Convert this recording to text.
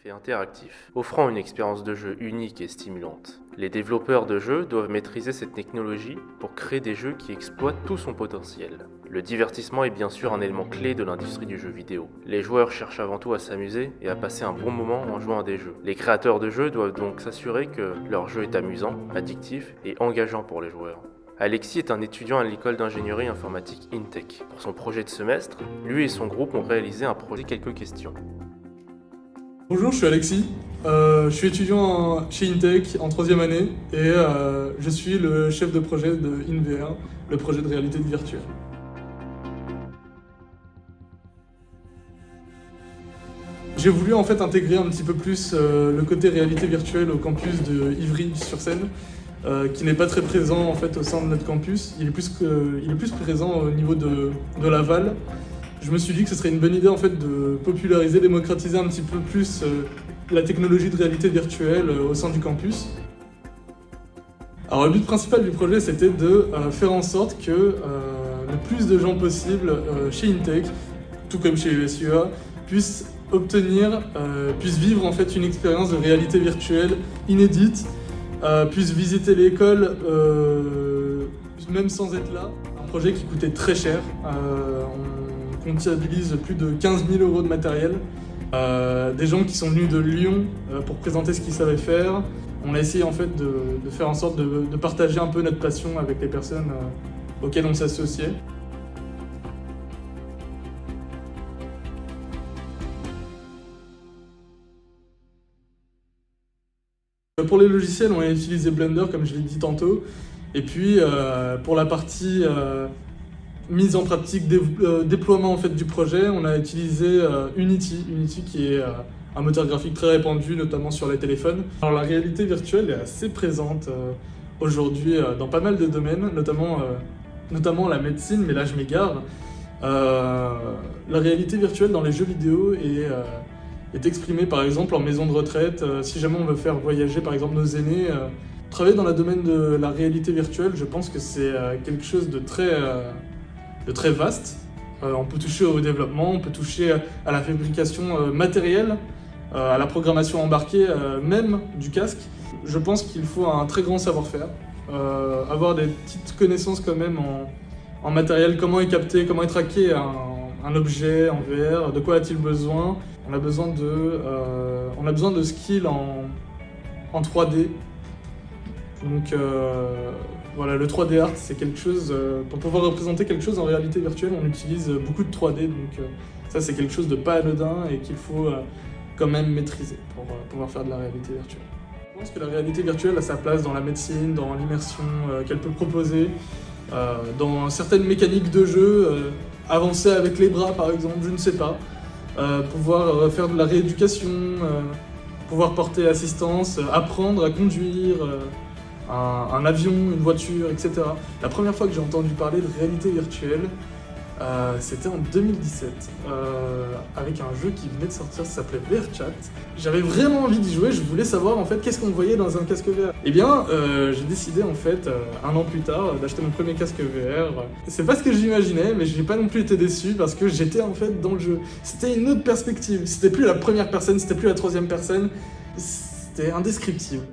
et interactif, offrant une expérience de jeu unique et stimulante. Les développeurs de jeux doivent maîtriser cette technologie pour créer des jeux qui exploitent tout son potentiel. Le divertissement est bien sûr un élément clé de l'industrie du jeu vidéo. Les joueurs cherchent avant tout à s'amuser et à passer un bon moment en jouant à des jeux. Les créateurs de jeux doivent donc s'assurer que leur jeu est amusant, addictif et engageant pour les joueurs. Alexis est un étudiant à l'école d'ingénierie informatique InTech. Pour son projet de semestre, lui et son groupe ont réalisé un projet quelques questions. Bonjour, je suis Alexis. Je suis étudiant chez InTech en 3e année et je suis le chef de projet de InVR, le projet de réalité virtuelle. J'ai voulu en fait intégrer un petit peu plus le côté réalité virtuelle au campus de Ivry-sur-Seine, qui n'est pas très présent en fait au sein de notre campus. Il est plus présent au niveau de Laval. Je me suis dit que ce serait une bonne idée en fait de populariser, démocratiser un petit peu plus la technologie de réalité virtuelle au sein du campus. Alors le but principal du projet c'était de faire en sorte que le plus de gens possible chez InTech, tout comme chez USUA, puissent vivre en fait une expérience de réalité virtuelle inédite, puissent visiter l'école même sans être là. Un projet qui coûtait très cher. On comptabilise plus de 15 000 € de matériel. Des gens qui sont venus de Lyon pour présenter ce qu'ils savaient faire. On a essayé en fait de faire en sorte de partager un peu notre passion avec les personnes auxquelles on s'associait. Pour les logiciels, on a utilisé Blender comme je l'ai dit tantôt. Et puis pour la partie mise en pratique, déploiement en fait du projet, on a utilisé Unity qui est un moteur graphique très répandu, notamment sur les téléphones. Alors la réalité virtuelle est assez présente aujourd'hui dans pas mal de domaines, notamment la médecine, mais là je m'égare. La réalité virtuelle dans les jeux vidéo est exprimée par exemple en maison de retraite. Si jamais on veut faire voyager par exemple nos aînés, travailler dans le domaine de la réalité virtuelle, je pense que c'est quelque chose de très vaste. On peut toucher au développement, on peut toucher à la fabrication matérielle, à la programmation embarquée, même du casque. Je pense qu'il faut un très grand savoir-faire, avoir des petites connaissances quand même en matériel, comment est capté, comment est traqué un objet en VR, de quoi a-t-il besoin. On a besoin de skills en 3D. Donc voilà, le 3D art, c'est quelque chose, pour pouvoir représenter quelque chose en réalité virtuelle, on utilise beaucoup de 3D, donc ça c'est quelque chose de pas anodin et qu'il faut quand même maîtriser pour pouvoir faire de la réalité virtuelle. Je pense que la réalité virtuelle a sa place dans la médecine, dans l'immersion qu'elle peut proposer, dans certaines mécaniques de jeu, avancer avec les bras par exemple, je ne sais pas, pouvoir faire de la rééducation, pouvoir porter assistance, apprendre à conduire, un avion, une voiture, etc. La première fois que j'ai entendu parler de réalité virtuelle, c'était en 2017, avec un jeu qui venait de sortir, ça s'appelait VRChat. J'avais vraiment envie d'y jouer, je voulais savoir en fait qu'est-ce qu'on voyait dans un casque VR. Et bien, j'ai décidé en fait, un an plus tard, d'acheter mon premier casque VR. C'est pas ce que j'imaginais, mais j'ai pas non plus été déçu parce que j'étais en fait dans le jeu. C'était une autre perspective, c'était plus la première personne, c'était plus la troisième personne, c'était indescriptible.